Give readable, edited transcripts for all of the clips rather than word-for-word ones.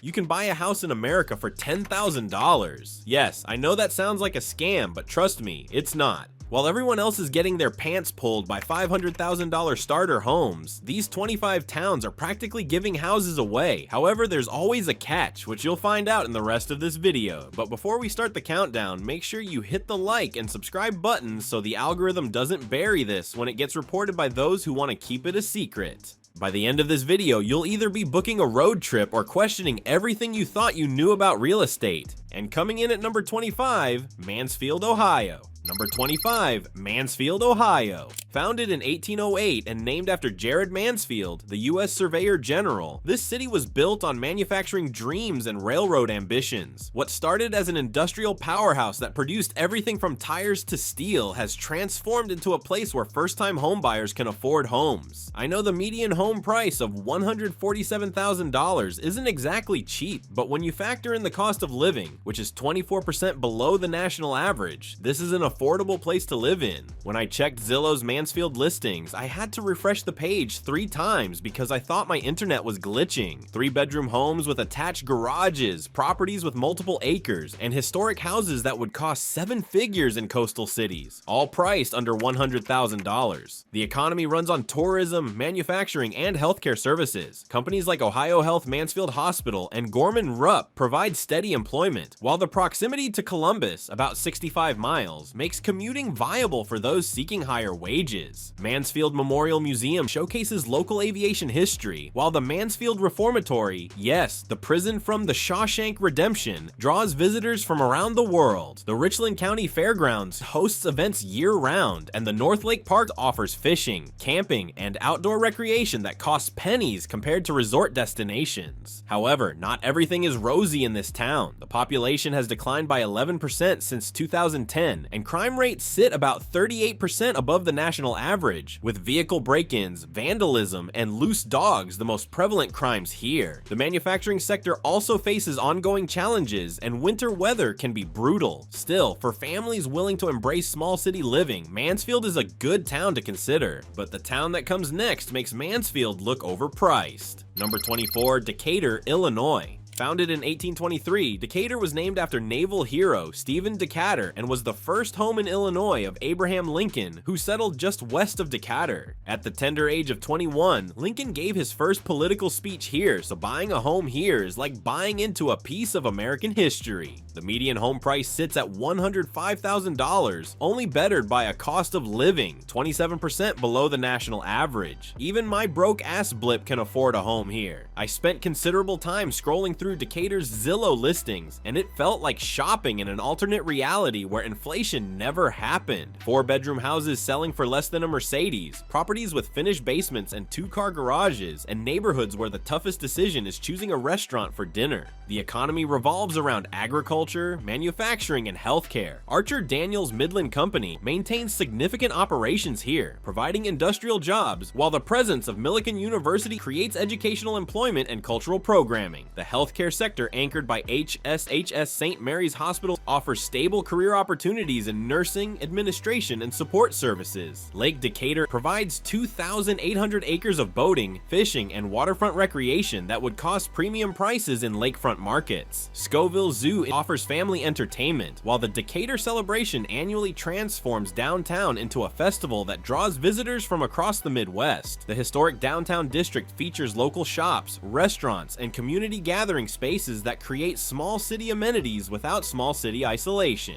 You can buy a house in America for $10,000. Yes, I know that sounds like a scam, but trust me, it's not. While everyone else is getting their pants pulled by $500,000 starter homes, these 25 towns are practically giving houses away. However, there's always a catch, which you'll find out in the rest of this video. But before we start the countdown, make sure you hit the like and subscribe buttons so the algorithm doesn't bury this when it gets reported by those who want to keep it a secret. By the end of this video, you'll either be booking a road trip or questioning everything you thought you knew about real estate. And coming in at number 25, Mansfield, Ohio. Number 25, Mansfield, Ohio. Founded in 1808 and named after Jared Mansfield, the U.S. Surveyor General, this city was built on manufacturing dreams and railroad ambitions. What started as an industrial powerhouse that produced everything from tires to steel has transformed into a place where first-time homebuyers can afford homes. I know the median home price of $147,000 isn't exactly cheap, but when you factor in the cost of living, which is 24% below the national average, this is an affordable place to live in. When I checked Zillow's Mansfield listings, I had to refresh the page 3 times because I thought my internet was glitching. 3-bedroom homes with attached garages, properties with multiple acres, and historic houses that would cost 7 figures in coastal cities, all priced under $100,000. The economy runs on tourism, manufacturing, and healthcare services. Companies like Ohio Health Mansfield Hospital and Gorman Rupp provide steady employment, while the proximity to Columbus, about 65 miles, makes commuting viable for those seeking higher wages. Mansfield Memorial Museum showcases local aviation history, while the Mansfield Reformatory, yes, the prison from the Shawshank Redemption, draws visitors from around the world. The Richland County Fairgrounds hosts events year-round, and the North Lake Park offers fishing, camping, and outdoor recreation that costs pennies compared to resort destinations. However, not everything is rosy in this town. The population has declined by 11% since 2010, and crime rates sit about 38% above the national average, with vehicle break-ins, vandalism, and loose dogs the most prevalent crimes here. The manufacturing sector also faces ongoing challenges, and winter weather can be brutal. Still, for families willing to embrace small city living, Mansfield is a good town to consider, but the town that comes next makes Mansfield look overpriced. Number 24, Decatur, Illinois. Founded in 1823, Decatur was named after naval hero Stephen Decatur and was the first home in Illinois of Abraham Lincoln, who settled just west of Decatur. At the tender age of 21, Lincoln gave his first political speech here, so buying a home here is like buying into a piece of American history. The median home price sits at $105,000, only bettered by a cost of living 27% below the national average. Even my broke-ass blip can afford a home here. I spent considerable time scrolling through Decatur's Zillow listings, and it felt like shopping in an alternate reality where inflation never happened. 4-bedroom houses selling for less than a Mercedes, properties with finished basements and 2-car garages, and neighborhoods where the toughest decision is choosing a restaurant for dinner. The economy revolves around agriculture, manufacturing, and healthcare. Archer Daniels Midland Company maintains significant operations here, providing industrial jobs, while the presence of Millikan University creates educational employment and cultural programming. The healthcare sector, anchored by HSHS St. Mary's Hospital, offers stable career opportunities in nursing, administration, and support services. Lake Decatur provides 2,800 acres of boating, fishing, and waterfront recreation that would cost premium prices in lakefront markets. Scoville Zoo offers family entertainment, while the Decatur Celebration annually transforms downtown into a festival that draws visitors from across the Midwest. The historic downtown district features local shops, restaurants, and community gathering spaces that create small city amenities without small city isolation.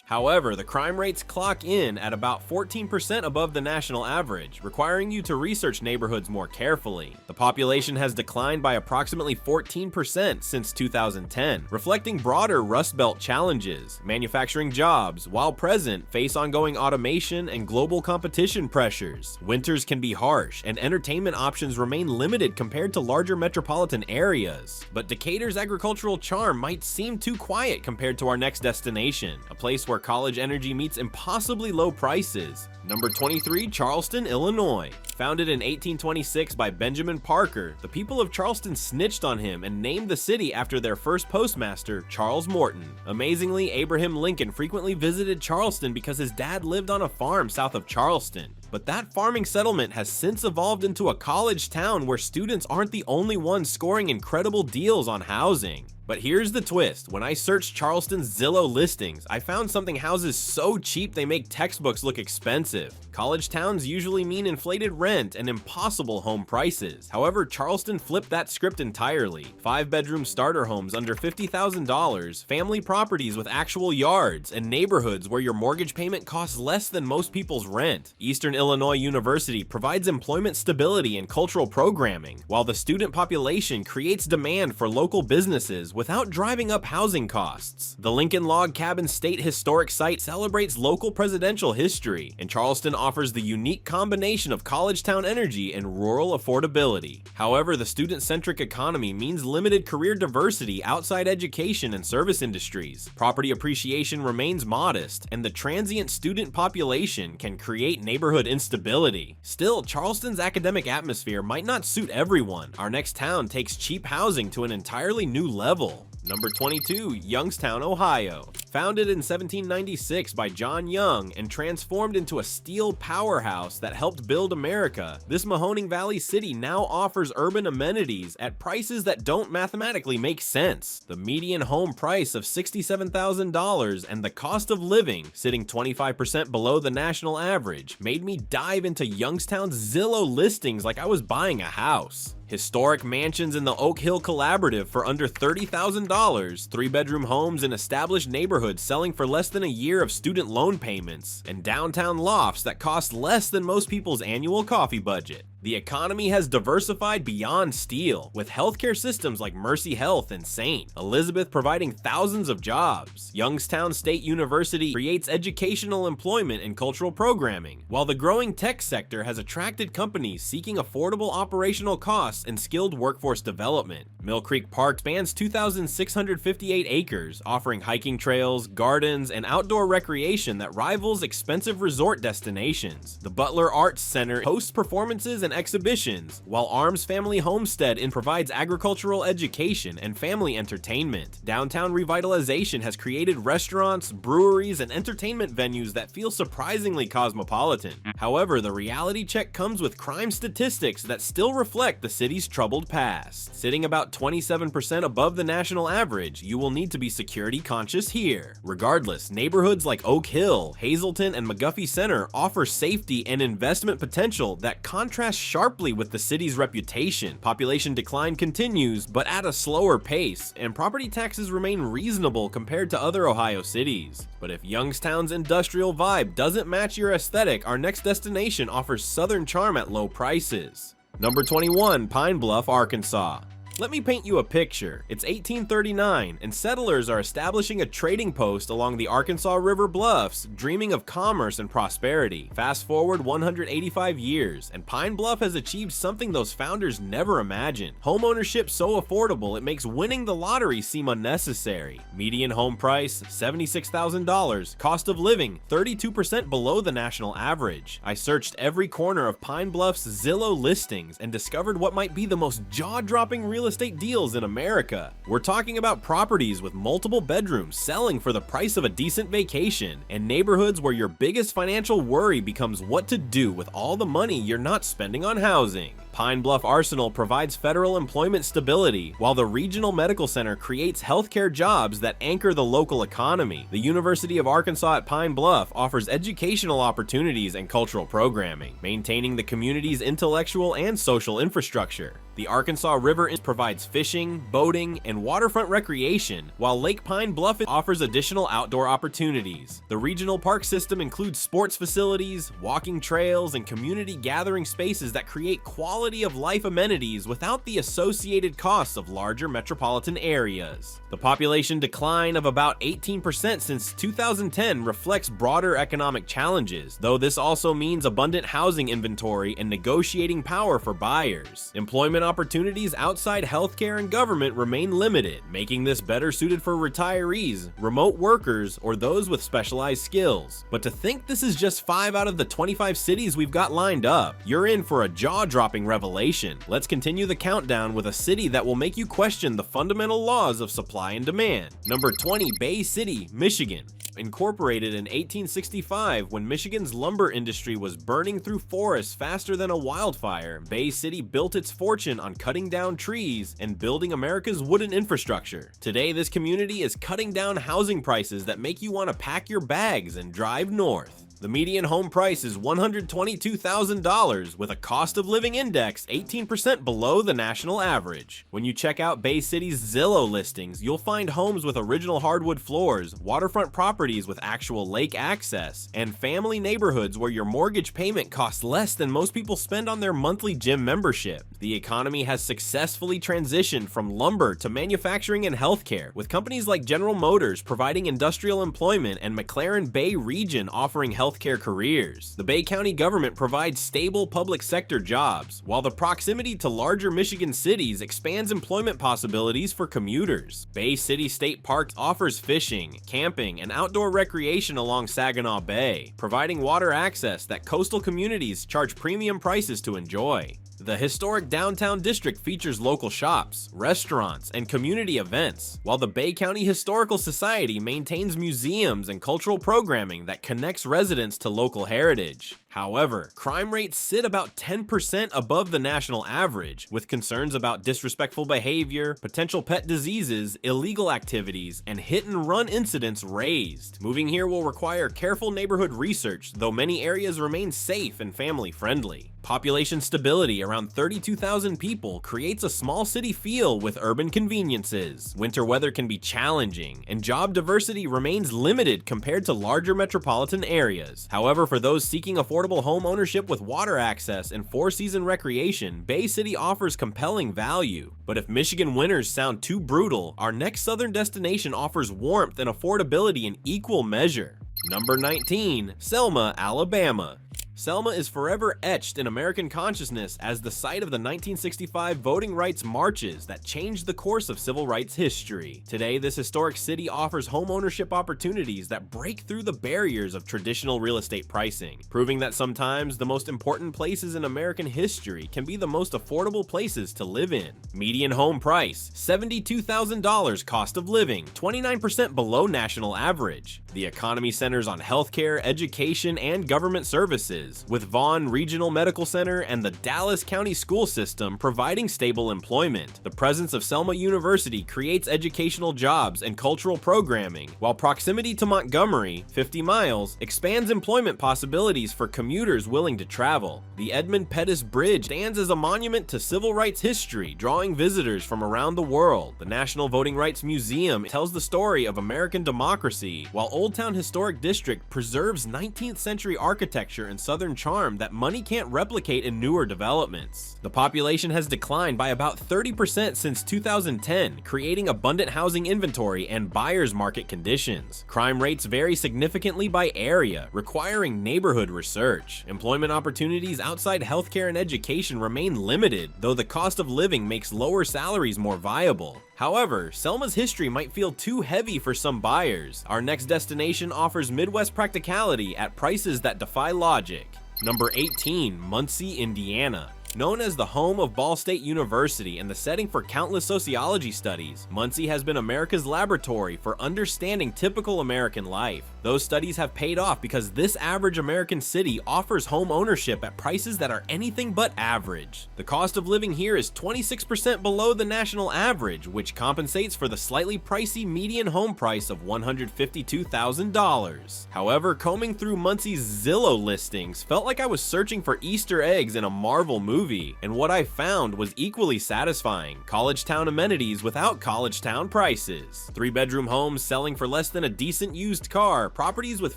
However, the crime rates clock in at about 14% above the national average, requiring you to research neighborhoods more carefully. The population has declined by approximately 14% since 2010, reflecting broader Rust Belt challenges. Manufacturing jobs, while present, face ongoing automation and global competition pressures. Winters can be harsh, and entertainment options remain limited compared to larger metropolitan areas. But Decatur's agricultural charm might seem too quiet compared to our next destination, a place where college energy meets impossibly low prices. Number 23, Charleston, Illinois. Founded in 1826 by Benjamin Parker, the people of Charleston snitched on him and named the city after their first postmaster, Charles Morton. Amazingly, Abraham Lincoln frequently visited Charleston because his dad lived on a farm south of Charleston. but that farming settlement has since evolved into a college town where students aren't the only ones scoring incredible deals on housing. But here's the twist: when I searched Charleston's Zillow listings, I found something houses so cheap they make textbooks look expensive. College towns usually mean inflated rent and impossible home prices. However, Charleston flipped that script entirely. 5-bedroom starter homes under $50,000, family properties with actual yards, and neighborhoods where your mortgage payment costs less than most people's rent. Eastern Illinois University provides employment stability and cultural programming, while the student population creates demand for local businesses without driving up housing costs. The Lincoln Log Cabin State Historic Site celebrates local presidential history, and Charleston offers the unique combination of college town energy and rural affordability. However, the student-centric economy means limited career diversity outside education and service industries. Property appreciation remains modest, and the transient student population can create neighborhood instability. Still, Charleston's academic atmosphere might not suit everyone. Our next town takes cheap housing to an entirely new level. Number 22, Youngstown, Ohio. Founded in 1796 by John Young and transformed into a steel powerhouse that helped build America, this Mahoning Valley city now offers urban amenities at prices that don't mathematically make sense. The median home price of $67,000 and the cost of living, sitting 25% below the national average, made me dive into Youngstown's Zillow listings like I was buying a house. Historic mansions in the Oak Hill Collaborative for under $30,000, 3-bedroom homes in established neighborhoods selling for less than a year of student loan payments, and downtown lofts that cost less than most people's annual coffee budget. The economy has diversified beyond steel, with healthcare systems like Mercy Health and St. Elizabeth providing thousands of jobs. Youngstown State University creates educational employment and cultural programming, while the growing tech sector has attracted companies seeking affordable operational costs and skilled workforce development. Mill Creek Park spans 2,658 acres, offering hiking trails, gardens, and outdoor recreation that rivals expensive resort destinations. The Butler Arts Center hosts performances and exhibitions, while Arms Family Homestead provides agricultural education and family entertainment. Downtown revitalization has created restaurants, breweries, and entertainment venues that feel surprisingly cosmopolitan. However, the reality check comes with crime statistics that still reflect the city's troubled past. Sitting about 27% above the national average, you will need to be security conscious here. Regardless, neighborhoods like Oak Hill, Hazleton, and McGuffey Center offer safety and investment potential that contrast sharply with the city's reputation. Population decline continues, but at a slower pace, and property taxes remain reasonable compared to other Ohio cities. But if Youngstown's industrial vibe doesn't match your aesthetic, our next destination offers southern charm at low prices. Number 21, Pine Bluff, Arkansas. Let me paint you a picture. It's 1839, and settlers are establishing a trading post along the Arkansas River bluffs, dreaming of commerce and prosperity. Fast forward 185 years, and Pine Bluff has achieved something those founders never imagined. Homeownership so affordable it makes winning the lottery seem unnecessary. Median home price, $76,000. Cost of living, 32% below the national average. I searched every corner of Pine Bluff's Zillow listings and discovered what might be the most jaw-dropping real estate deals in America. We're talking about properties with multiple bedrooms selling for the price of a decent vacation, and neighborhoods where your biggest financial worry becomes what to do with all the money you're not spending on housing. Pine Bluff Arsenal provides federal employment stability, while the Regional Medical Center creates healthcare jobs that anchor the local economy. The University of Arkansas at Pine Bluff offers educational opportunities and cultural programming, maintaining the community's intellectual and social infrastructure. The Arkansas River provides fishing, boating, and waterfront recreation, while Lake Pine Bluff offers additional outdoor opportunities. The regional park system includes sports facilities, walking trails, and community gathering spaces that create quality of life amenities without the associated costs of larger metropolitan areas. The population decline of about 18% since 2010 reflects broader economic challenges, though this also means abundant housing inventory and negotiating power for buyers. Employment opportunities outside healthcare and government remain limited, making this better suited for retirees, remote workers, or those with specialized skills. But to think this is just 5 out of the 25 cities we've got lined up, you're in for a jaw-dropping revelation. Let's continue the countdown with a city that will make you question the fundamental laws of supply and demand. Number 20, Bay City, Michigan. Incorporated in 1865, when Michigan's lumber industry was burning through forests faster than a wildfire, Bay City built its fortune on cutting down trees and building America's wooden infrastructure. Today, this community is cutting down housing prices that make you want to pack your bags and drive north. The median home price is $122,000, with a cost of living index 18% below the national average. When you check out Bay City's Zillow listings, you'll find homes with original hardwood floors, waterfront properties with actual lake access, and family neighborhoods where your mortgage payment costs less than most people spend on their monthly gym membership. The economy has successfully transitioned from lumber to manufacturing and healthcare, with companies like General Motors providing industrial employment and McLaren Bay Region offering healthcare careers. The Bay County government provides stable public sector jobs, while the proximity to larger Michigan cities expands employment possibilities for commuters. Bay City State Park offers fishing, camping, and outdoor recreation along Saginaw Bay, providing water access that coastal communities charge premium prices to enjoy. The historic downtown district features local shops, restaurants, and community events, while the Bay County Historical Society maintains museums and cultural programming that connects residents to local heritage. However, crime rates sit about 10% above the national average, with concerns about disrespectful behavior, potential pet diseases, illegal activities, and hit-and-run incidents raised. Moving here will require careful neighborhood research, though many areas remain safe and family-friendly. Population stability around 32,000 people creates a small city feel with urban conveniences. Winter weather can be challenging, and job diversity remains limited compared to larger metropolitan areas. However, for those seeking affordable home ownership with water access and four-season recreation, Bay City offers compelling value. But if Michigan winters sound too brutal, our next southern destination offers warmth and affordability in equal measure. Number 19, Selma, Alabama. Selma is forever etched in American consciousness as the site of the 1965 voting rights marches that changed the course of civil rights history. Today, this historic city offers home ownership opportunities that break through the barriers of traditional real estate pricing, proving that sometimes the most important places in American history can be the most affordable places to live in. Median home price, $72,000 cost of living, 29% below national average. The economy centers on healthcare, education, and government services, with Vaughn Regional Medical Center and the Dallas County School System providing stable employment. The presence of Selma University creates educational jobs and cultural programming, while proximity to Montgomery, 50 miles, expands employment possibilities for commuters willing to travel. The Edmund Pettus Bridge stands as a monument to civil rights history, drawing visitors from around the world. The National Voting Rights Museum tells the story of American democracy, while Old Town Historic District preserves 19th century architecture and southern charm that money can't replicate in newer developments. The population has declined by about 30% since 2010, creating abundant housing inventory and buyer's market conditions. Crime rates vary significantly by area, requiring neighborhood research. Employment opportunities outside healthcare and education remain limited, though the cost of living makes lower salaries more viable. However, Selma's history might feel too heavy for some buyers. Our next destination offers Midwest practicality at prices that defy logic. Number 18, Muncie, Indiana. Known as the home of Ball State University and the setting for countless sociology studies, Muncie has been America's laboratory for understanding typical American life. Those studies have paid off because this average American city offers home ownership at prices that are anything but average. The cost of living here is 26% below the national average, which compensates for the slightly pricey median home price of $152,000. However, combing through Muncie's Zillow listings felt like I was searching for Easter eggs in a Marvel movie, and what I found was equally satisfying: college town amenities without college town prices. 3-bedroom homes selling for less than a decent used car, properties with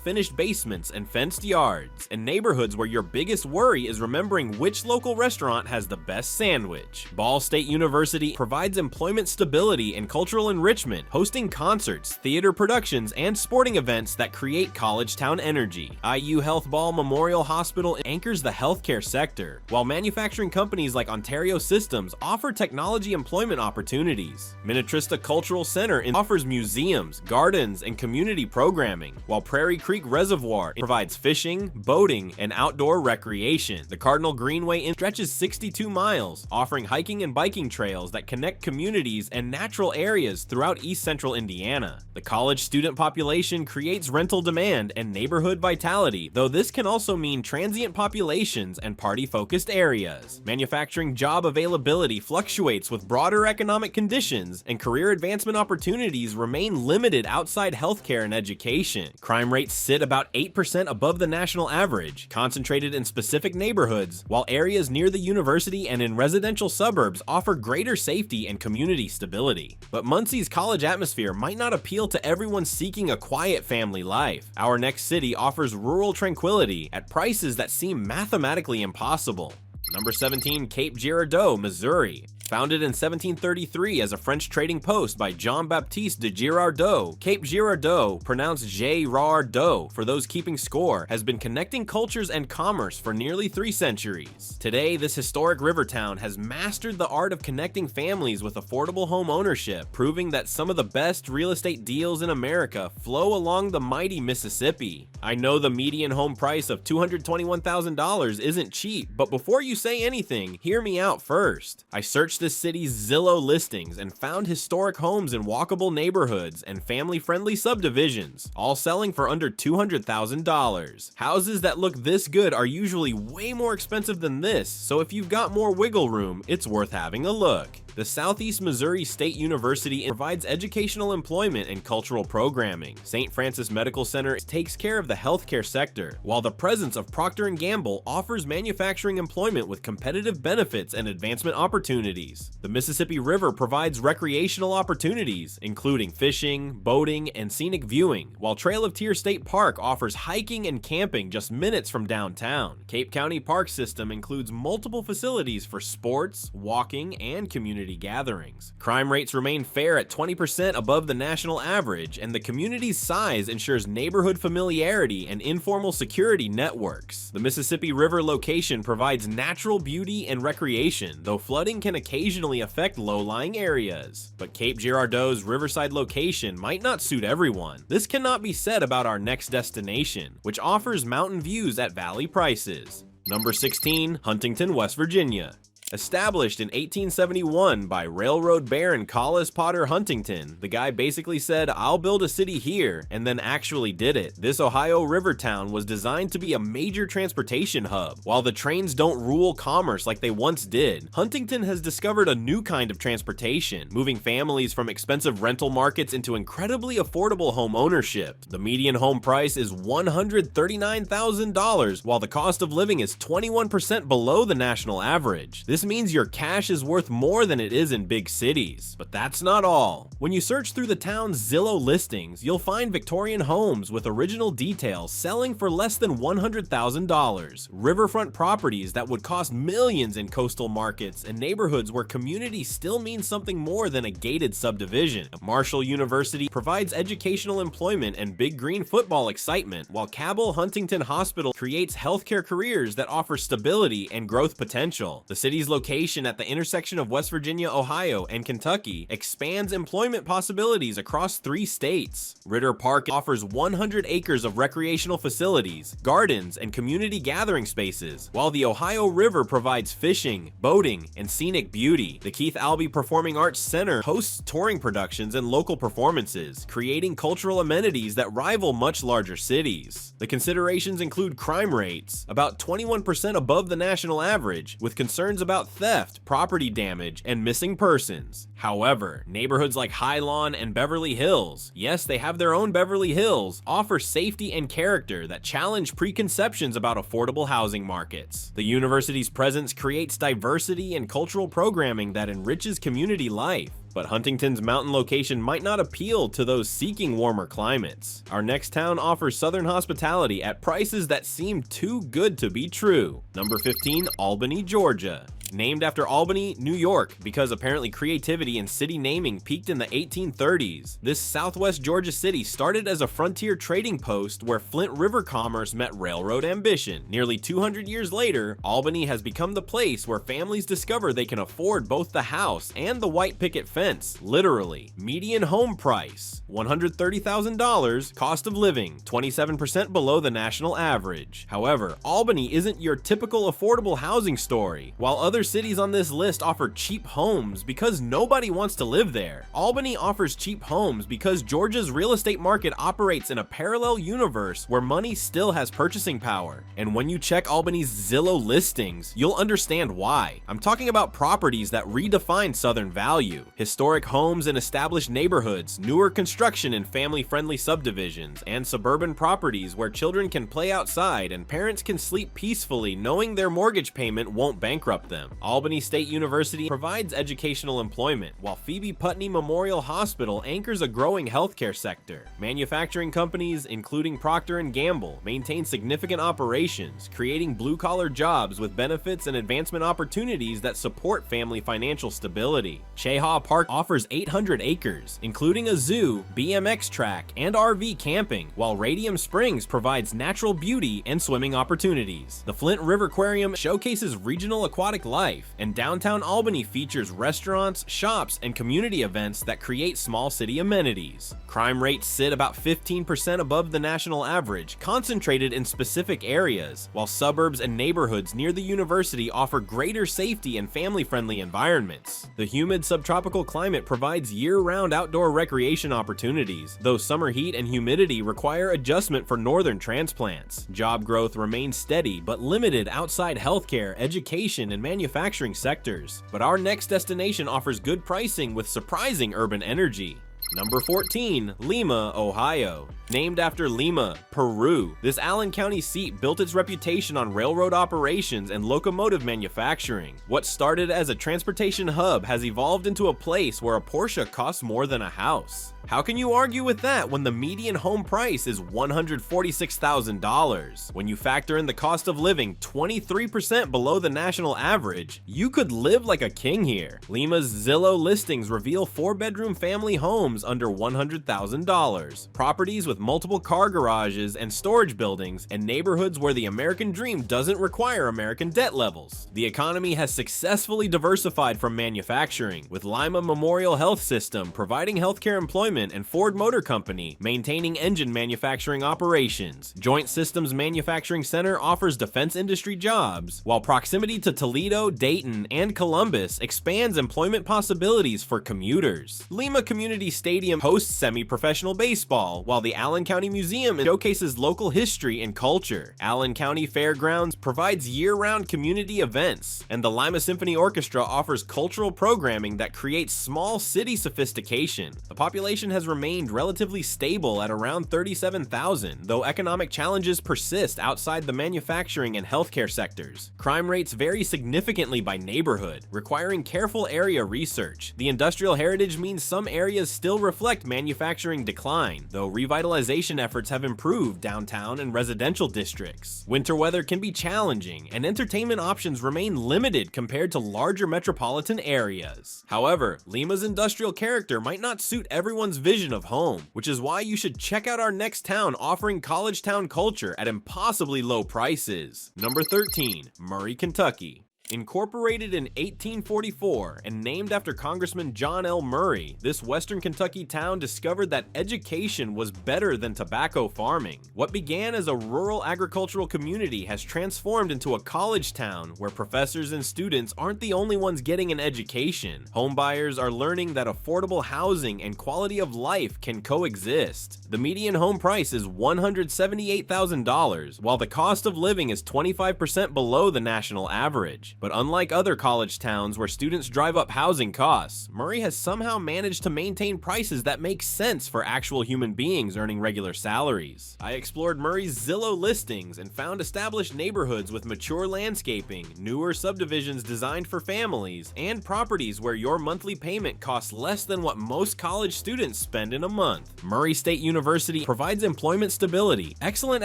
finished basements and fenced yards, and neighborhoods where your biggest worry is remembering which local restaurant has the best sandwich. Ball State University provides employment stability and cultural enrichment, hosting concerts, theater productions, and sporting events that create college town energy. IU Health Ball Memorial Hospital anchors the healthcare sector, while manufacturing manufacturing companies like Ontario Systems offer technology employment opportunities. Minnetrista Cultural Center offers museums, gardens, and community programming, while Prairie Creek Reservoir provides fishing, boating, and outdoor recreation. The Cardinal Greenway stretches 62 miles, offering hiking and biking trails that connect communities and natural areas throughout East Central Indiana. The college student population creates rental demand and neighborhood vitality, though this can also mean transient populations and party-focused areas. Manufacturing job availability fluctuates with broader economic conditions, and career advancement opportunities remain limited outside healthcare and education. Crime rates sit about 8% above the national average, concentrated in specific neighborhoods, while areas near the university and in residential suburbs offer greater safety and community stability. But Muncie's college atmosphere might not appeal to everyone seeking a quiet family life. Our next city offers rural tranquility at prices that seem mathematically impossible. Number 17, Cape Girardeau, Missouri. Founded in 1733 as a French trading post by Jean-Baptiste de Girardot, Cape Girardeau, pronounced Girardot for those keeping score, has been connecting cultures and commerce for nearly 3 centuries. Today, this historic river town has mastered the art of connecting families with affordable home ownership, proving that some of the best real estate deals in America flow along the mighty Mississippi. I know the median home price of $221,000 isn't cheap, but before you say anything, hear me out first. I searched this city's Zillow listings and found historic homes in walkable neighborhoods and family-friendly subdivisions, all selling for under $200,000. Houses that look this good are usually way more expensive than this, so if you've got more wiggle room, it's worth having a look. The Southeast Missouri State University provides educational employment and cultural programming. St. Francis Medical Center takes care of the healthcare sector, while the presence of Procter & Gamble offers manufacturing employment with competitive benefits and advancement opportunities. The Mississippi River provides recreational opportunities, including fishing, boating, and scenic viewing, while Trail of Tears State Park offers hiking and camping just minutes from downtown. Cape County Park System includes multiple facilities for sports, walking, and community gatherings. Crime rates remain fair at 20% above the national average, and the community's size ensures neighborhood familiarity and informal security networks. The Mississippi River location provides natural beauty and recreation, though flooding can occasionally affect low-lying areas. But Cape Girardeau's riverside location might not suit everyone. This cannot be said about our next destination, which offers mountain views at valley prices. Number 16, Huntington, West Virginia. Established in 1871 by railroad baron Collis Potter Huntington, the guy basically said, "I'll build a city here," and then actually did it. This Ohio river town was designed to be a major transportation hub. While the trains don't rule commerce like they once did, Huntington has discovered a new kind of transportation, moving families from expensive rental markets into incredibly affordable home ownership. The median home price is $139,000, while the cost of living is 21% below the national average. This means your cash is worth more than it is in big cities. But that's not all. When you search through the town's Zillow listings, you'll find Victorian homes with original details selling for less than $100,000, riverfront properties that would cost millions in coastal markets, and neighborhoods where community still means something more than a gated subdivision. Marshall University provides educational employment and Big Green football excitement, while Cabell Huntington Hospital creates healthcare careers that offer stability and growth potential. The city's location at the intersection of West Virginia, Ohio, and Kentucky expands employment possibilities across 3 states. Ritter Park offers 100 acres of recreational facilities, gardens, and community gathering spaces, while the Ohio River provides fishing, boating, and scenic beauty. The Keith Albee Performing Arts Center hosts touring productions and local performances, creating cultural amenities that rival much larger cities. The considerations include crime rates, about 21% above the national average, with concerns about theft, property damage, and missing persons. However, neighborhoods like High Lawn and Beverly Hills, yes, they have their own Beverly Hills, offer safety and character that challenge preconceptions about affordable housing markets. The university's presence creates diversity and cultural programming that enriches community life. But Huntington's mountain location might not appeal to those seeking warmer climates. Our next town offers southern hospitality at prices that seem too good to be true. Number 15, Albany, Georgia. Named after Albany, New York, because apparently creativity in city naming peaked in the 1830s. This southwest Georgia city started as a frontier trading post where Flint River commerce met railroad ambition. Nearly 200 years later, Albany has become the place where families discover they can afford both the house and the white picket fence, literally. Median home price, $130,000. Cost of living, 27% below the national average. However, Albany isn't your typical affordable housing story. While other cities on this list offer cheap homes because nobody wants to live there, Albany offers cheap homes because Georgia's real estate market operates in a parallel universe where money still has purchasing power. And when you check Albany's Zillow listings, you'll understand why. I'm talking about properties that redefine Southern value. Historic homes in established neighborhoods, newer construction in family-friendly subdivisions, and suburban properties where children can play outside and parents can sleep peacefully knowing their mortgage payment won't bankrupt them. Albany State University provides educational employment, while Phoebe Putney Memorial Hospital anchors a growing healthcare sector. Manufacturing companies, including Procter & Gamble, maintain significant operations, creating blue-collar jobs with benefits and advancement opportunities that support family financial stability. Chehaw Park offers 800 acres, including a zoo, BMX track, and RV camping, while Radium Springs provides natural beauty and swimming opportunities. The Flint River Aquarium showcases regional aquatic life, and downtown Albany features restaurants, shops, and community events that create small city amenities. Crime rates sit about 15% above the national average, concentrated in specific areas, while suburbs and neighborhoods near the university offer greater safety and family-friendly environments. The humid subtropical climate provides year-round outdoor recreation opportunities, though summer heat and humidity require adjustment for northern transplants. Job growth remains steady but limited outside healthcare, education, and manufacturing sectors. But our next destination offers good pricing with surprising urban energy. Number 14, Lima, Ohio. Named after Lima, Peru, this Allen County seat built its reputation on railroad operations and locomotive manufacturing. What started as a transportation hub has evolved into a place where a Porsche costs more than a house. How can you argue with that when the median home price is $146,000? When you factor in the cost of living 23% below the national average, you could live like a king here. Lima's Zillow listings reveal 4-bedroom family homes under $100,000, properties with multiple car garages and storage buildings, and neighborhoods where the American dream doesn't require American debt levels. The economy has successfully diversified from manufacturing, with Lima Memorial Health System providing healthcare employment and Ford Motor Company maintaining engine manufacturing operations. Joint Systems Manufacturing Center offers defense industry jobs, while proximity to Toledo, Dayton, and Columbus expands employment possibilities for commuters. Lima Community Stadium hosts semi-professional baseball, while the Allen County Museum showcases local history and culture. Allen County Fairgrounds provides year-round community events, and the Lima Symphony Orchestra offers cultural programming that creates small city sophistication. The population has remained relatively stable at around 37,000, though economic challenges persist outside the manufacturing and healthcare sectors. Crime rates vary significantly by neighborhood, requiring careful area research. The industrial heritage means some areas still reflect manufacturing decline, though revitalization efforts have improved downtown and residential districts. Winter weather can be challenging, and entertainment options remain limited compared to larger metropolitan areas. However, Lima's industrial character might not suit everyone's vision of home, which is why you should check out our next town offering college town culture at impossibly low prices. Number 13, Murray, Kentucky. Incorporated in 1844 and named after Congressman John L. Murray, this western Kentucky town discovered that education was better than tobacco farming. What began as a rural agricultural community has transformed into a college town where professors and students aren't the only ones getting an education. Homebuyers are learning that affordable housing and quality of life can coexist. The median home price is $178,000, while the cost of living is 25% below the national average. But unlike other college towns where students drive up housing costs, Murray has somehow managed to maintain prices that make sense for actual human beings earning regular salaries. I explored Murray's Zillow listings and found established neighborhoods with mature landscaping, newer subdivisions designed for families, and properties where your monthly payment costs less than what most college students spend in a month. Murray State University provides employment stability, excellent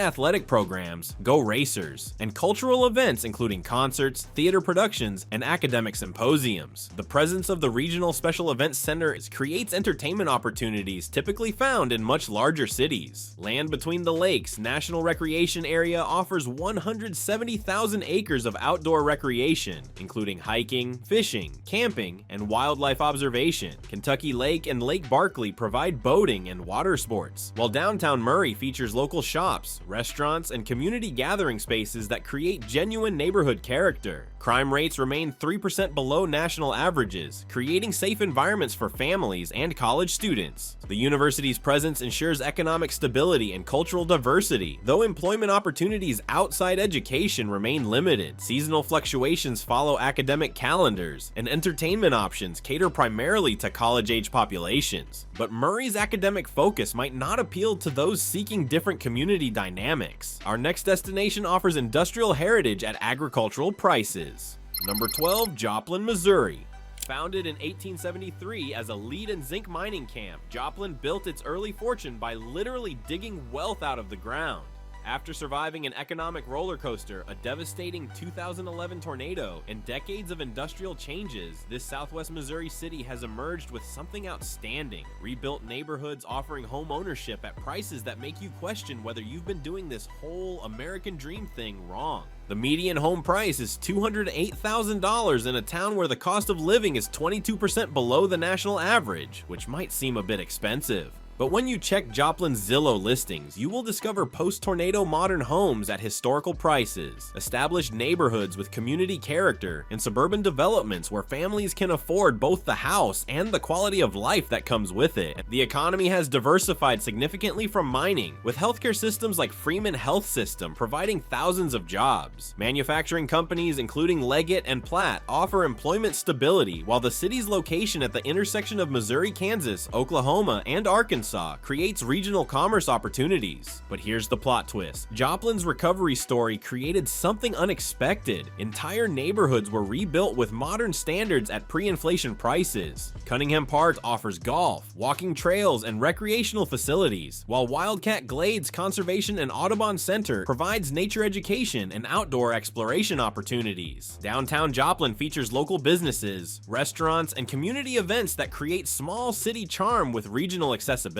athletic programs, Go Racers, and cultural events including concerts, theater productions, and academic symposiums. The presence of the Regional Special Events Center creates entertainment opportunities typically found in much larger cities. Land Between the Lakes National Recreation Area offers 170,000 acres of outdoor recreation, including hiking, fishing, camping, and wildlife observation. Kentucky Lake and Lake Barkley provide boating and water sports, while downtown Murray features local shops, restaurants, and community gathering spaces that create genuine neighborhood character. Crime rates remain 3% below national averages, creating safe environments for families and college students. The university's presence ensures economic stability and cultural diversity, though employment opportunities outside education remain limited. Seasonal fluctuations follow academic calendars, and entertainment options cater primarily to college-age populations. But Murray's academic focus might not appeal to those seeking different community dynamics. Our next destination offers industrial heritage at agricultural prices. Number 12, Joplin, Missouri. Founded in 1873 as a lead and zinc mining camp, Joplin built its early fortune by literally digging wealth out of the ground. After surviving an economic roller coaster, a devastating 2011 tornado, and decades of industrial changes, this southwest Missouri city has emerged with something outstanding. Rebuilt neighborhoods offering home ownership at prices that make you question whether you've been doing this whole American dream thing wrong. The median home price is $208,000 in a town where the cost of living is 22% below the national average, which might seem a bit expensive. But when you check Joplin's Zillow listings, you will discover post-tornado modern homes at historical prices, established neighborhoods with community character, and suburban developments where families can afford both the house and the quality of life that comes with it. The economy has diversified significantly from mining, with healthcare systems like Freeman Health System providing thousands of jobs. Manufacturing companies including Leggett and Platt offer employment stability, while the city's location at the intersection of Missouri, Kansas, Oklahoma, and Arkansas creates regional commerce opportunities. But here's the plot twist. Joplin's recovery story created something unexpected. Entire neighborhoods were rebuilt with modern standards at pre-inflation prices. Cunningham Park offers golf, walking trails, and recreational facilities, while Wildcat Glades Conservation and Audubon Center provides nature education and outdoor exploration opportunities. Downtown Joplin features local businesses, restaurants, and community events that create small city charm with regional accessibility.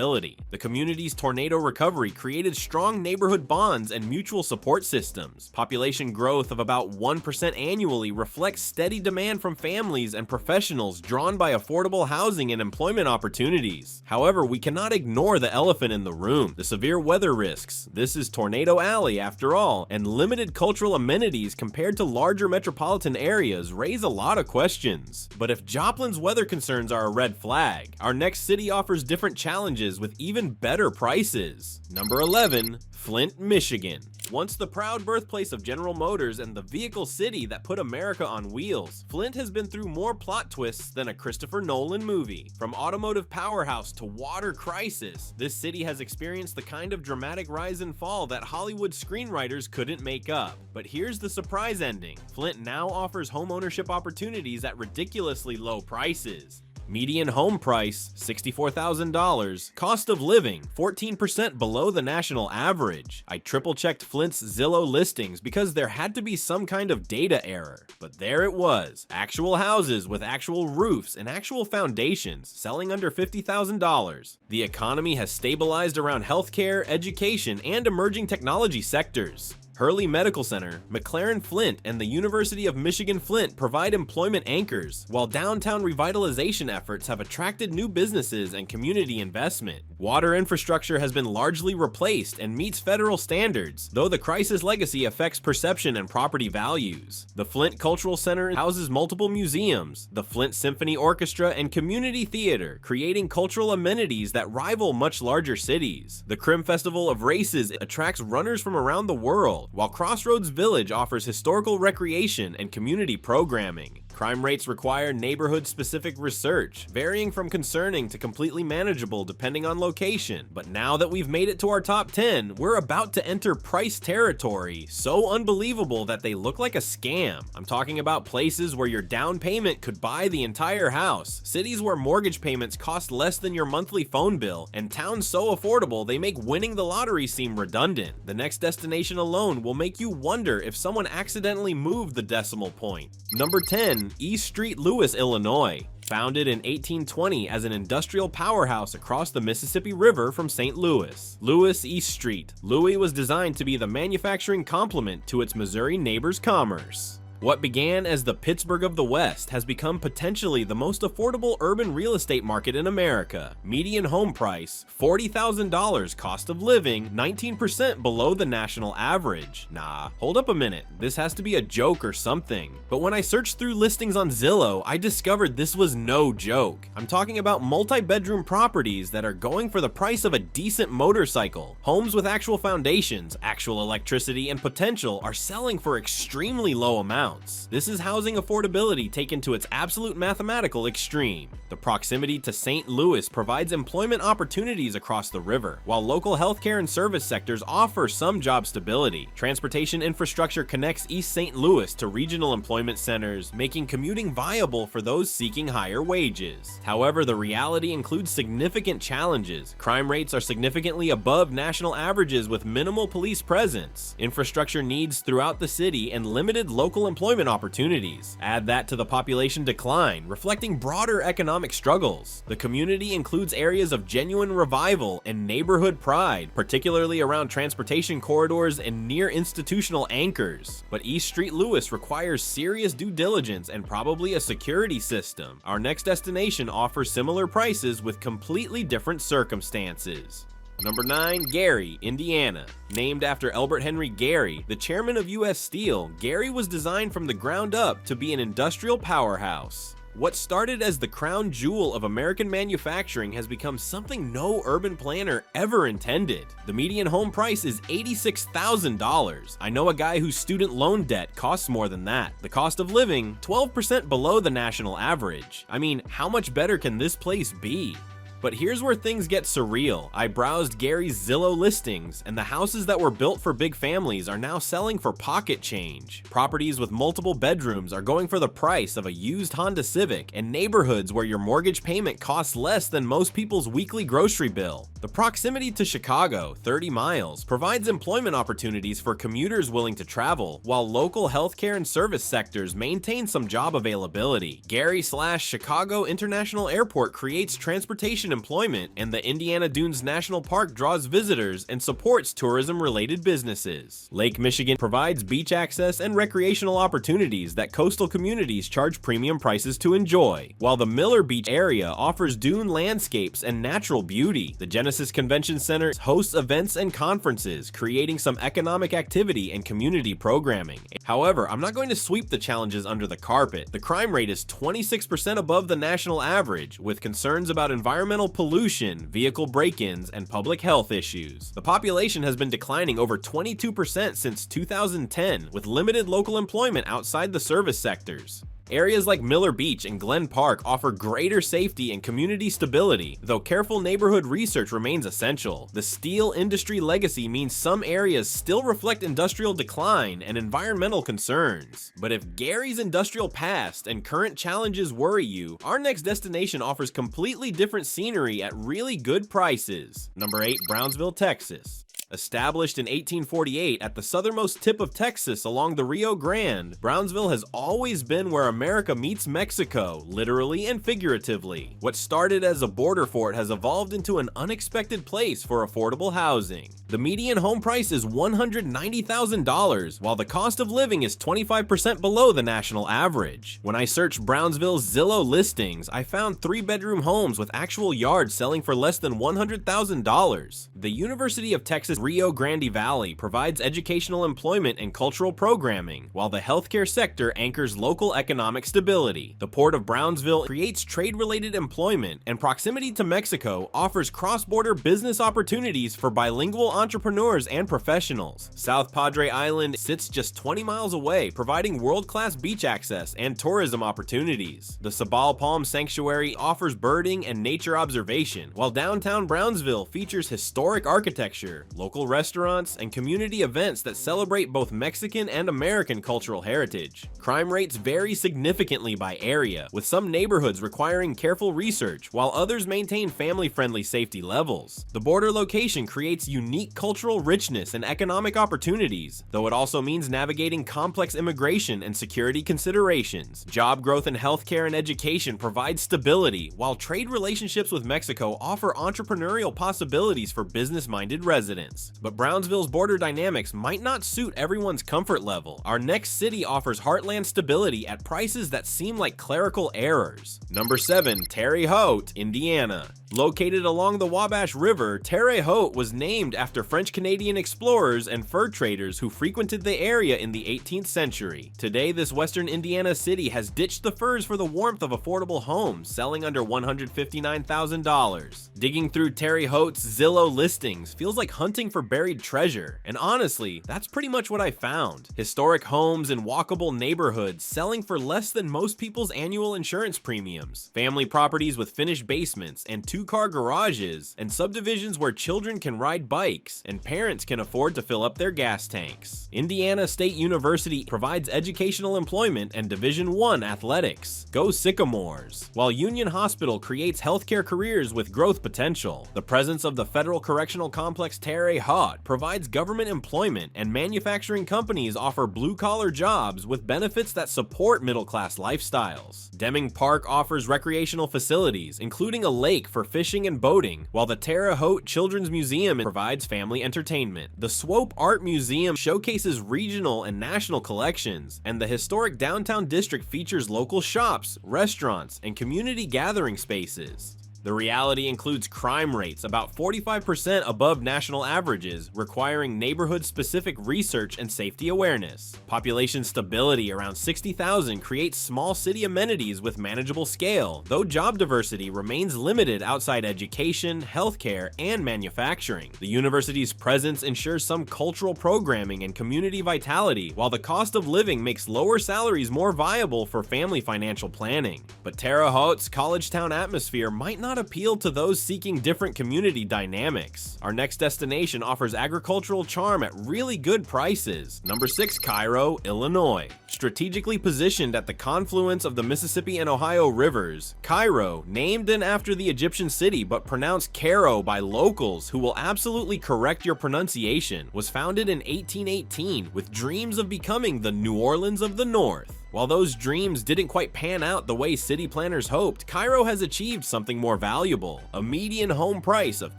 The community's tornado recovery created strong neighborhood bonds and mutual support systems. Population growth of about 1% annually reflects steady demand from families and professionals drawn by affordable housing and employment opportunities. However, we cannot ignore the elephant in the room: the severe weather risks. This is Tornado Alley after all, and limited cultural amenities compared to larger metropolitan areas raise a lot of questions. But if Joplin's weather concerns are a red flag, our next city offers different challenges with even better prices. Number 11, Flint, Michigan. Once the proud birthplace of General Motors and the vehicle city that put America on wheels, Flint has been through more plot twists than a Christopher Nolan movie. From automotive powerhouse to water crisis, this city has experienced the kind of dramatic rise and fall that Hollywood screenwriters couldn't make up. But here's the surprise ending. Flint now offers homeownership opportunities at ridiculously low prices. Median home price, $64,000. Cost of living, 14% below the national average. I triple-checked Flint's Zillow listings because there had to be some kind of data error. But there it was. Actual houses with actual roofs and actual foundations, selling under $50,000. The economy has stabilized around healthcare, education, and emerging technology sectors. Hurley Medical Center, McLaren Flint, and the University of Michigan Flint provide employment anchors, while downtown revitalization efforts have attracted new businesses and community investment. Water infrastructure has been largely replaced and meets federal standards, though the crisis legacy affects perception and property values. The Flint Cultural Center houses multiple museums, the Flint Symphony Orchestra, and community theater, creating cultural amenities that rival much larger cities. The Crim Festival of Races attracts runners from around the world, while Crossroads Village offers historical recreation and community programming. Crime rates require neighborhood-specific research, varying from concerning to completely manageable depending on location. But now that we've made it to our top 10, we're about to enter price territory so unbelievable that they look like a scam. I'm talking about places where your down payment could buy the entire house, cities where mortgage payments cost less than your monthly phone bill, and towns so affordable they make winning the lottery seem redundant. The next destination alone will make you wonder if someone accidentally moved the decimal point. Number 10. East Street, Louis, Illinois. Founded in 1820 as an industrial powerhouse across the Mississippi River from St. Louis. Louis East Street. Louis was designed to be the manufacturing complement to its Missouri neighbors' commerce. What began as the Pittsburgh of the West has become potentially the most affordable urban real estate market in America. Median home price, $40,000. Cost of living, 19% below the national average. Nah, hold up a minute. This has to be a joke or something. But when I searched through listings on Zillow, I discovered this was no joke. I'm talking about multi-bedroom properties that are going for the price of a decent motorcycle. Homes with actual foundations, actual electricity, and potential are selling for extremely low amounts. This is housing affordability taken to its absolute mathematical extreme. The proximity to St. Louis provides employment opportunities across the river, while local healthcare and service sectors offer some job stability. Transportation infrastructure connects East St. Louis to regional employment centers, making commuting viable for those seeking higher wages. However, the reality includes significant challenges. Crime rates are significantly above national averages with minimal police presence, infrastructure needs throughout the city, and limited local employment opportunities. Add that to the population decline, reflecting broader economic struggles. The community includes areas of genuine revival and neighborhood pride, particularly around transportation corridors and near institutional anchors. But East Street Louis requires serious due diligence and probably a security system. Our next destination offers similar prices with completely different circumstances. Number 9. Gary, Indiana. Named after Elbert Henry Gary, the chairman of U.S. Steel, Gary was designed from the ground up to be an industrial powerhouse. What started as the crown jewel of American manufacturing has become something no urban planner ever intended. The median home price is $86,000. I know a guy whose student loan debt costs more than that. The cost of living, 12% below the national average. I mean, how much better can this place be? But here's where things get surreal. I browsed Gary's Zillow listings, and the houses that were built for big families are now selling for pocket change. Properties with multiple bedrooms are going for the price of a used Honda Civic, and neighborhoods where your mortgage payment costs less than most people's weekly grocery bill. The proximity to Chicago, 30 miles, provides employment opportunities for commuters willing to travel, while local healthcare and service sectors maintain some job availability. Gary/Chicago International Airport creates transportation employment, and the Indiana Dunes National Park draws visitors and supports tourism-related businesses. Lake Michigan provides beach access and recreational opportunities that coastal communities charge premium prices to enjoy, while the Miller Beach area offers dune landscapes and natural beauty. The Genesis Convention Center hosts events and conferences, creating some economic activity and community programming. However, I'm not going to sweep the challenges under the carpet. The crime rate is 26% above the national average, with concerns about environmental pollution, vehicle break-ins, and public health issues. The population has been declining over 22% since 2010, with limited local employment outside the service sectors. Areas like Miller Beach and Glen Park offer greater safety and community stability, though careful neighborhood research remains essential. The steel industry legacy means some areas still reflect industrial decline and environmental concerns. But if Gary's industrial past and current challenges worry you, our next destination offers completely different scenery at really good prices. Number 8. Brownsville, Texas. Established in 1848 at the southernmost tip of Texas along the Rio Grande, Brownsville has always been where America meets Mexico, literally and figuratively. What started as a border fort has evolved into an unexpected place for affordable housing. The median home price is $190,000, while the cost of living is 25% below the national average. When I searched Brownsville's Zillow listings, I found 3-bedroom homes with actual yards selling for less than $100,000. The University of Texas Rio Grande Valley provides educational employment and cultural programming, while the healthcare sector anchors local economic stability. The Port of Brownsville creates trade-related employment, and proximity to Mexico offers cross-border business opportunities for bilingual entrepreneurs and professionals. South Padre Island sits just 20 miles away, providing world-class beach access and tourism opportunities. The Sabal Palm Sanctuary offers birding and nature observation, while downtown Brownsville features historic architecture, local restaurants, and community events that celebrate both Mexican and American cultural heritage. Crime rates vary significantly by area, with some neighborhoods requiring careful research, while others maintain family-friendly safety levels. The border location creates unique cultural richness and economic opportunities, though it also means navigating complex immigration and security considerations. Job growth in healthcare and education provide stability, while trade relationships with Mexico offer entrepreneurial possibilities for business-minded residents. But Brownsville's border dynamics might not suit everyone's comfort level. Our next city offers heartland stability at prices that seem like clerical errors. Number 7. Terre Haute, Indiana. Located along the Wabash River, Terre Haute was named after French-Canadian explorers and fur traders who frequented the area in the 18th century. Today, this western Indiana city has ditched the furs for the warmth of affordable homes, selling under $159,000. Digging through Terre Haute's Zillow listings feels like hunting for buried treasure, and honestly, that's pretty much what I found. Historic homes in walkable neighborhoods selling for less than most people's annual insurance premiums. Family properties with finished basements and two-car garages, and subdivisions where children can ride bikes and parents can afford to fill up their gas tanks. Indiana State University provides educational employment and Division I athletics. Go Sycamores! While Union Hospital creates healthcare careers with growth potential, the presence of the Federal Correctional Complex Terre Haute provides government employment, and manufacturing companies offer blue-collar jobs with benefits that support middle-class lifestyles. Deming Park offers recreational facilities, including a lake for fishing and boating, while the Terre Haute Children's Museum provides family entertainment. The Swope Art Museum showcases regional and national collections, and the historic downtown district features local shops, restaurants, and community gathering spaces. The reality includes crime rates about 45% above national averages, requiring neighborhood-specific research and safety awareness. Population stability around 60,000 creates small city amenities with manageable scale, though job diversity remains limited outside education, healthcare, and manufacturing. The university's presence ensures some cultural programming and community vitality, while the cost of living makes lower salaries more viable for family financial planning. But Terre Haute's college town atmosphere might not appeal to those seeking different community dynamics. Our next destination offers agricultural charm at really good prices. Number 6. Cairo, Illinois. Strategically positioned at the confluence of the Mississippi and Ohio rivers, Cairo, named after the Egyptian city but pronounced Cairo by locals who will absolutely correct your pronunciation, was founded in 1818 with dreams of becoming the New Orleans of the North. While those dreams didn't quite pan out the way city planners hoped, Cairo has achieved something more valuable, a median home price of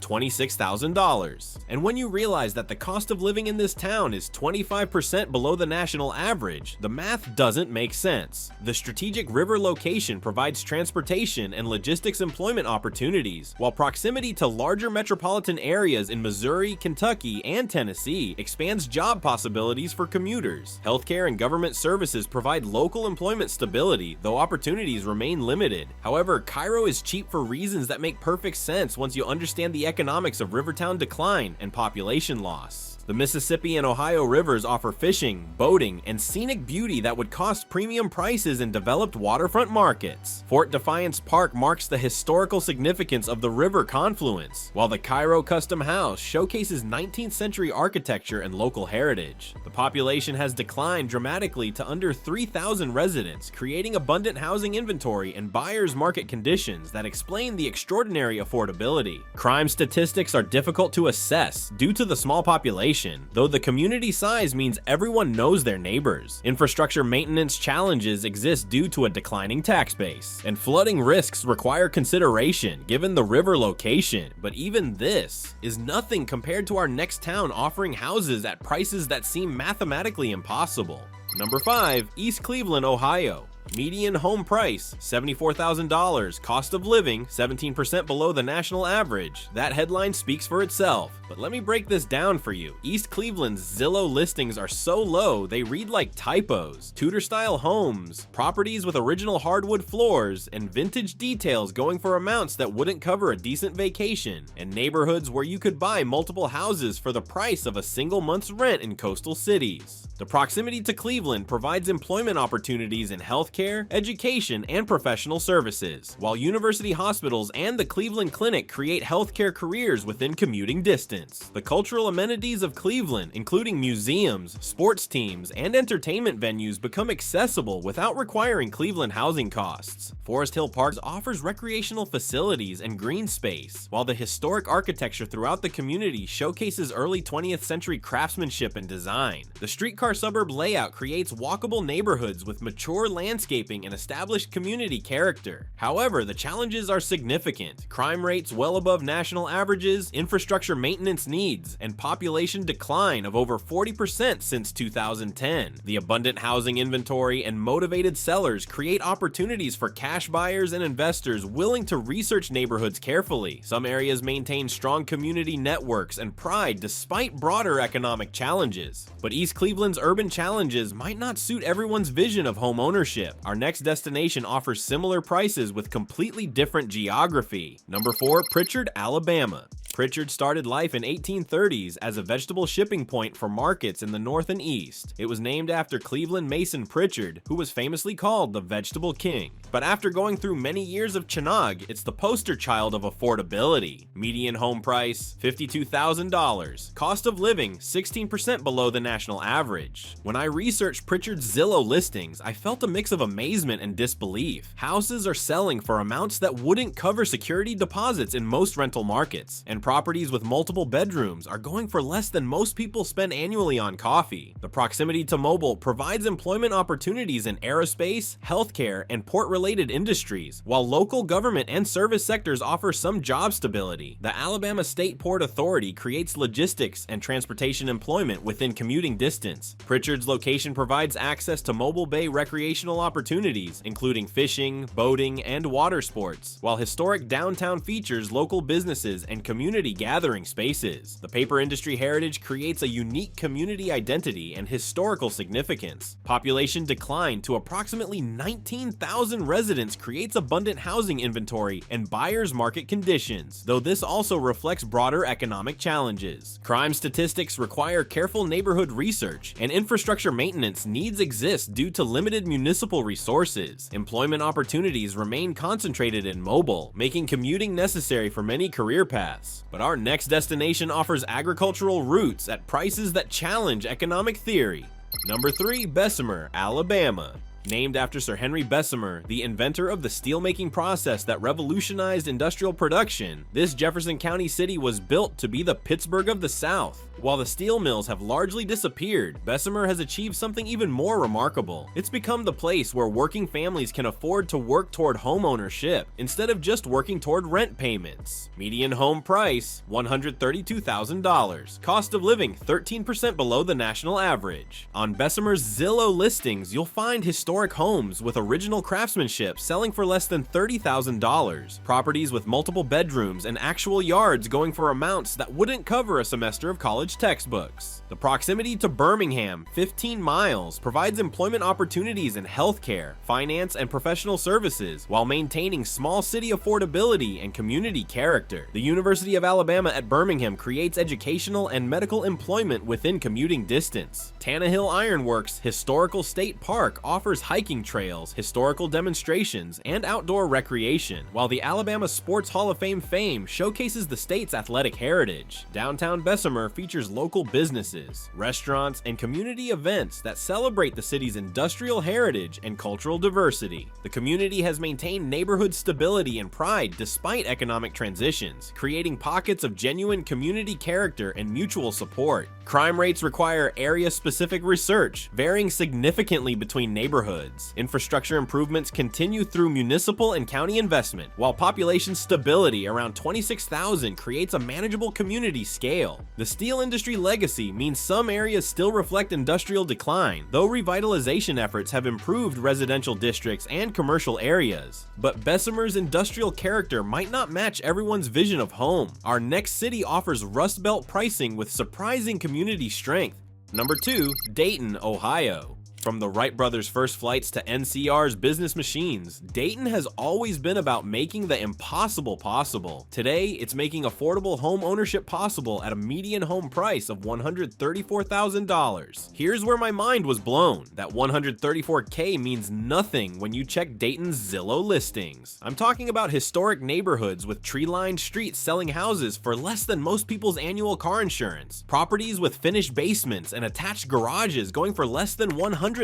$26,000. And when you realize that the cost of living in this town is 25% below the national average, the math doesn't make sense. The strategic river location provides transportation and logistics employment opportunities, while proximity to larger metropolitan areas in Missouri, Kentucky, and Tennessee expands job possibilities for commuters. Healthcare and government services provide local employment stability, though opportunities remain limited. However, Cairo is cheap for reasons that make perfect sense once you understand the economics of rivertown decline and population loss. The Mississippi and Ohio rivers offer fishing, boating, and scenic beauty that would cost premium prices in developed waterfront markets. Fort Defiance Park marks the historical significance of the river confluence, while the Cairo Custom House showcases 19th century architecture and local heritage. The population has declined dramatically to under 3,000 residents, creating abundant housing inventory and buyer's market conditions that explain the extraordinary affordability. Crime statistics are difficult to assess due to the small population, though the community size means everyone knows their neighbors. Infrastructure maintenance challenges exist due to a declining tax base, and flooding risks require consideration given the river location. But even this is nothing compared to our next town offering houses at prices that seem mathematically impossible. Number 5. East Cleveland, Ohio. Median home price, $74,000. Cost of living, 17% below the national average. That headline speaks for itself. But let me break this down for you. East Cleveland's Zillow listings are so low, they read like typos. Tudor-style homes, properties with original hardwood floors, and vintage details going for amounts that wouldn't cover a decent vacation, and neighborhoods where you could buy multiple houses for the price of a single month's rent in coastal cities. The proximity to Cleveland provides employment opportunities in healthcare, education, and professional services, while university hospitals and the Cleveland Clinic create healthcare careers within commuting distance. The cultural amenities of Cleveland, including museums, sports teams, and entertainment venues, become accessible without requiring Cleveland housing costs. Forest Hill Park offers recreational facilities and green space, while the historic architecture throughout the community showcases early 20th century craftsmanship and design. The streetcar suburb layout creates walkable neighborhoods with mature landscaping and established community character. However, the challenges are significant. Crime rates well above national averages, infrastructure maintenance needs, and population decline of over 40% since 2010. The abundant housing inventory and motivated sellers create opportunities for cash buyers and investors willing to research neighborhoods carefully. Some areas maintain strong community networks and pride despite broader economic challenges. But East Cleveland's urban challenges might not suit everyone's vision of home ownership. Our next destination offers similar prices with completely different geography. Number 4, Prichard, Alabama. Prichard started life in 1830s as a vegetable shipping point for markets in the north and east. It was named after Cleveland Mason Prichard, who was famously called the Vegetable King. But after going through many years of Chinag, it's the poster child of affordability. Median home price, $52,000. Cost of living, 16% below the national average. When I researched Prichard's Zillow listings, I felt a mix of amazement and disbelief. Houses are selling for amounts that wouldn't cover security deposits in most rental markets, and properties with multiple bedrooms are going for less than most people spend annually on coffee. The proximity to Mobile provides employment opportunities in aerospace, healthcare, and port-related industries, while local government and service sectors offer some job stability. The Alabama State Port Authority creates logistics and transportation employment within commuting distance. Prichard's location provides access to Mobile Bay recreational opportunities, including fishing, boating, and water sports, while historic downtown features local businesses and community gathering spaces. The paper industry heritage creates a unique community identity and historical significance. Population decline to approximately 19,000 residents creates abundant housing inventory and buyer's market conditions, though this also reflects broader economic challenges. Crime statistics require careful neighborhood research, and infrastructure maintenance needs exist due to limited municipal resources. Employment opportunities remain concentrated in Mobile, making commuting necessary for many career paths. But our next destination offers agricultural roots at prices that challenge economic theory. Number 3, Bessemer, Alabama. Named after Sir Henry Bessemer, the inventor of the steelmaking process that revolutionized industrial production, this Jefferson County city was built to be the Pittsburgh of the South. While the steel mills have largely disappeared, Bessemer has achieved something even more remarkable. It's become the place where working families can afford to work toward home ownership instead of just working toward rent payments. Median home price, $132,000. Cost of living, 13% below the national average. On Bessemer's Zillow listings, you'll find historic homes with original craftsmanship selling for less than $30,000. Properties with multiple bedrooms and actual yards going for amounts that wouldn't cover a semester of college textbooks. The proximity to Birmingham, 15 miles, provides employment opportunities in healthcare, finance, and professional services, while maintaining small city affordability and community character. The University of Alabama at Birmingham creates educational and medical employment within commuting distance. Tannehill Ironworks Historical State Park offers hiking trails, historical demonstrations, and outdoor recreation, while the Alabama Sports Hall of Fame showcases the state's athletic heritage. Downtown Bessemer features local businesses, restaurants, and community events that celebrate the city's industrial heritage and cultural diversity. The community has maintained neighborhood stability and pride despite economic transitions, creating pockets of genuine community character and mutual support. Crime rates require area-specific research, varying significantly between neighborhoods. Infrastructure improvements continue through municipal and county investment, while population stability around 26,000 creates a manageable community scale. The steel industry legacy means some areas still reflect industrial decline, though revitalization efforts have improved residential districts and commercial areas. But Bessemer's industrial character might not match everyone's vision of home. Our next city offers Rust Belt pricing with surprising community strength. Number 2, Dayton, Ohio. From the Wright brothers' first flights to NCR's business machines, Dayton has always been about making the impossible possible. Today, it's making affordable home ownership possible at a median home price of $134,000. Here's where my mind was blown. That $134K means nothing when you check Dayton's Zillow listings. I'm talking about historic neighborhoods with tree-lined streets selling houses for less than most people's annual car insurance. Properties with finished basements and attached garages going for less than $100,000.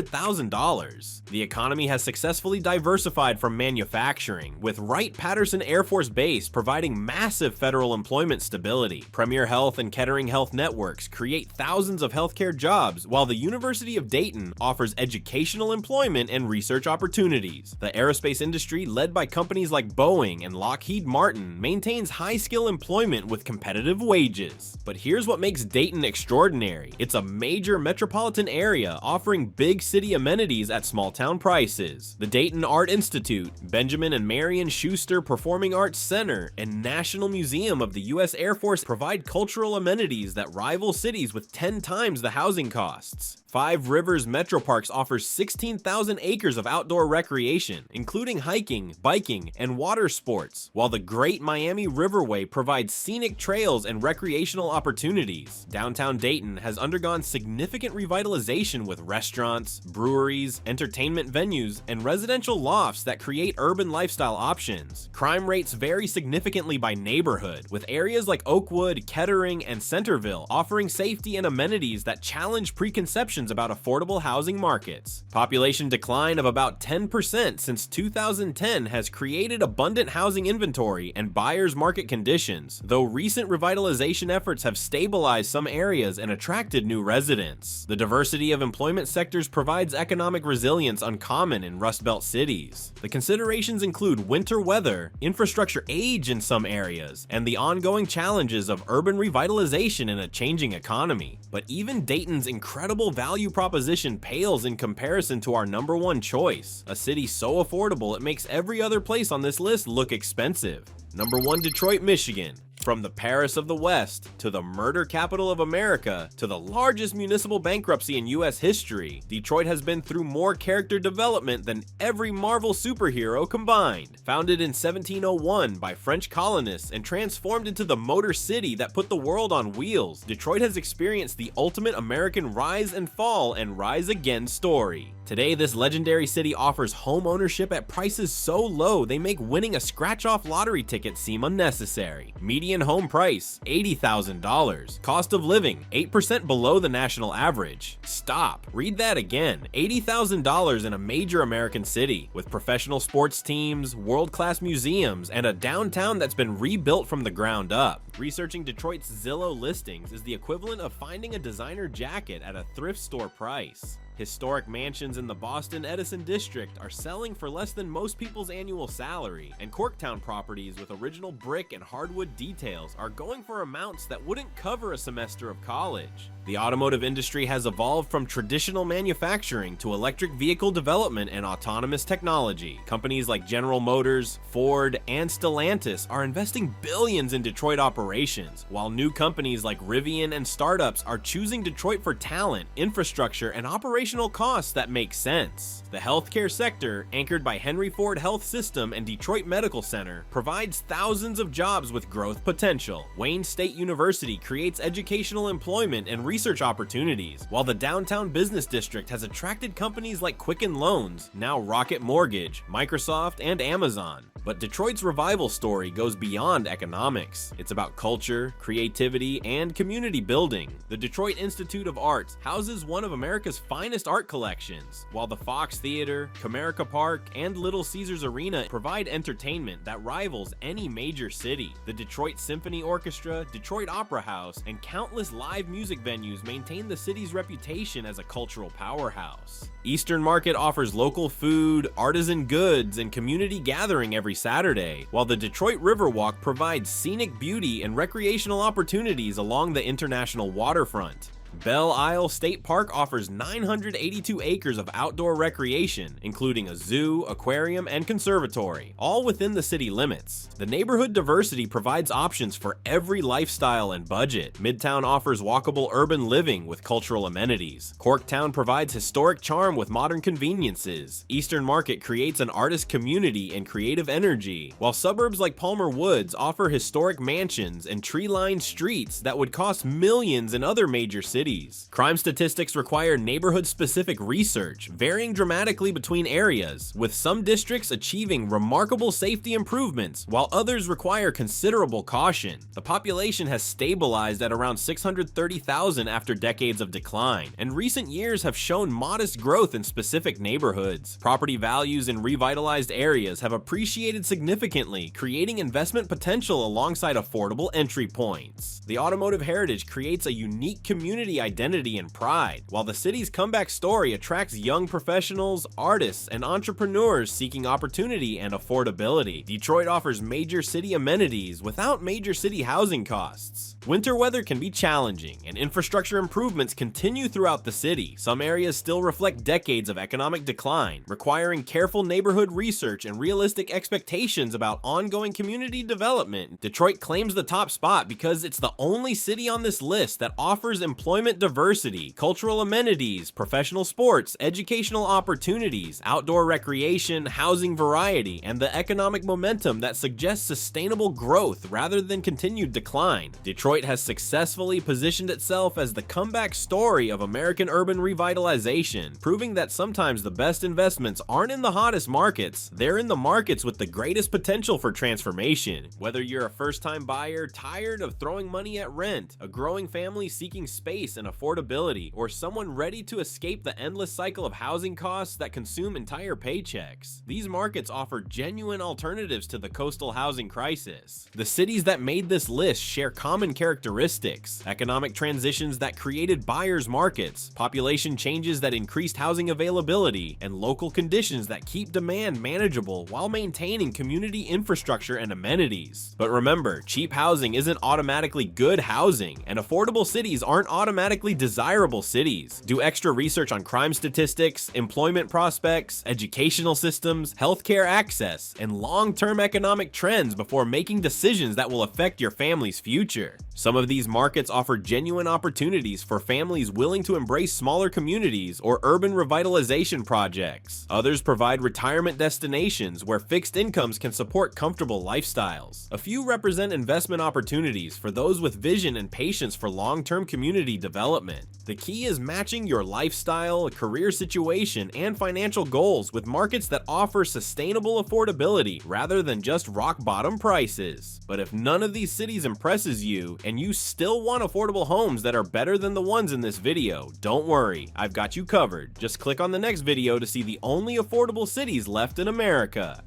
The economy has successfully diversified from manufacturing, with Wright-Patterson Air Force Base providing massive federal employment stability. Premier Health and Kettering Health Networks create thousands of healthcare jobs, while the University of Dayton offers educational employment and research opportunities. The aerospace industry, led by companies like Boeing and Lockheed Martin, maintains high-skill employment with competitive wages. But here's what makes Dayton extraordinary. It's a major metropolitan area offering big city amenities at small-town prices. The Dayton Art Institute, Benjamin and Marion Schuster Performing Arts Center, and National Museum of the U.S. Air Force provide cultural amenities that rival cities with 10 times the housing costs. Five Rivers Metro Parks offers 16,000 acres of outdoor recreation, including hiking, biking, and water sports, while the Great Miami Riverway provides scenic trails and recreational opportunities. Downtown Dayton has undergone significant revitalization with restaurants, breweries, entertainment venues, and residential lofts that create urban lifestyle options. Crime rates vary significantly by neighborhood, with areas like Oakwood, Kettering, and Centerville offering safety and amenities that challenge preconceptions about affordable housing markets. Population decline of about 10% since 2010 has created abundant housing inventory and buyers market conditions, though recent revitalization efforts have stabilized some areas and attracted new residents. The diversity of employment sectors provides economic resilience uncommon in Rust Belt cities. The considerations include winter weather, infrastructure age in some areas, and the ongoing challenges of urban revitalization in a changing economy. But even Dayton's incredible value proposition pales in comparison to our number one choice, a city so affordable it makes every other place on this list look expensive. Number 1, Detroit, Michigan. From the Paris of the West, to the murder capital of America, to the largest municipal bankruptcy in US history, Detroit has been through more character development than every Marvel superhero combined. Founded in 1701 by French colonists and transformed into the Motor City that put the world on wheels, Detroit has experienced the ultimate American rise and fall and rise again story. Today, this legendary city offers home ownership at prices so low they make winning a scratch-off lottery ticket seem unnecessary. Median home price, $80,000. Cost of living, 8% below the national average. Stop. Read that again. $80,000 in a major American city, with professional sports teams, world-class museums, and a downtown that's been rebuilt from the ground up. Researching Detroit's Zillow listings is the equivalent of finding a designer jacket at a thrift store price. Historic mansions in the Boston Edison district are selling for less than most people's annual salary, and Corktown properties with original brick and hardwood details are going for amounts that wouldn't cover a semester of college. The automotive industry has evolved from traditional manufacturing to electric vehicle development and autonomous technology. Companies like General Motors, Ford, and Stellantis are investing billions in Detroit operations, while new companies like Rivian and startups are choosing Detroit for talent, infrastructure, and operational costs that make sense. The healthcare sector, anchored by Henry Ford Health System and Detroit Medical Center, provides thousands of jobs with growth potential. Wayne State University creates educational employment and research opportunities, while the downtown business district has attracted companies like Quicken Loans, now Rocket Mortgage, Microsoft, and Amazon. But Detroit's revival story goes beyond economics. It's about culture, creativity, and community building. The Detroit Institute of Arts houses one of America's finest finest art collections, while the Fox Theater, Comerica Park, and Little Caesars Arena provide entertainment that rivals any major city. The Detroit Symphony Orchestra, Detroit Opera House, and countless live music venues maintain the city's reputation as a cultural powerhouse. Eastern Market offers local food, artisan goods, and community gathering every Saturday, while the Detroit Riverwalk provides scenic beauty and recreational opportunities along the international waterfront. Belle Isle State Park offers 982 acres of outdoor recreation, including a zoo, aquarium, and conservatory, all within the city limits. The neighborhood diversity provides options for every lifestyle and budget. Midtown offers walkable urban living with cultural amenities. Corktown provides historic charm with modern conveniences. Eastern Market creates an artist community and creative energy, while suburbs like Palmer Woods offer historic mansions and tree-lined streets that would cost millions in other major cities. Crime statistics require neighborhood-specific research, varying dramatically between areas, with some districts achieving remarkable safety improvements, while others require considerable caution. The population has stabilized at around 630,000 after decades of decline, and recent years have shown modest growth in specific neighborhoods. Property values in revitalized areas have appreciated significantly, creating investment potential alongside affordable entry points. The automotive heritage creates a unique community identity and pride, while the city's comeback story attracts young professionals, artists, and entrepreneurs seeking opportunity and affordability. Detroit offers major city amenities without major city housing costs. Winter weather can be challenging, and infrastructure improvements continue throughout the city. Some areas still reflect decades of economic decline, requiring careful neighborhood research and realistic expectations about ongoing community development. Detroit claims the top spot because it's the only city on this list that offers employment diversity, cultural amenities, professional sports, educational opportunities, outdoor recreation, housing variety, and the economic momentum that suggests sustainable growth rather than continued decline. Detroit has successfully positioned itself as the comeback story of American urban revitalization, proving that sometimes the best investments aren't in the hottest markets, they're in the markets with the greatest potential for transformation. Whether you're a first-time buyer tired of throwing money at rent, a growing family seeking space and affordability, or someone ready to escape the endless cycle of housing costs that consume entire paychecks, these markets offer genuine alternatives to the coastal housing crisis. The cities that made this list share common characteristics: economic transitions that created buyers markets, population changes that increased housing availability, and local conditions that keep demand manageable while maintaining community infrastructure and amenities. But remember, cheap housing isn't automatically good housing, and affordable cities aren't automatically desirable cities. Do extra research on crime statistics, employment prospects, educational systems, healthcare access, and long-term economic trends before making decisions that will affect your family's future. Some of these markets offer genuine opportunities for families willing to embrace smaller communities or urban revitalization projects. Others provide retirement destinations where fixed incomes can support comfortable lifestyles. A few represent investment opportunities for those with vision and patience for long-term community development. The key is matching your lifestyle, career situation, and financial goals with markets that offer sustainable affordability rather than just rock-bottom prices. But if none of these cities impresses you, and you still want affordable homes that are better than the ones in this video, don't worry, I've got you covered. Just click on the next video to see the only affordable cities left in America.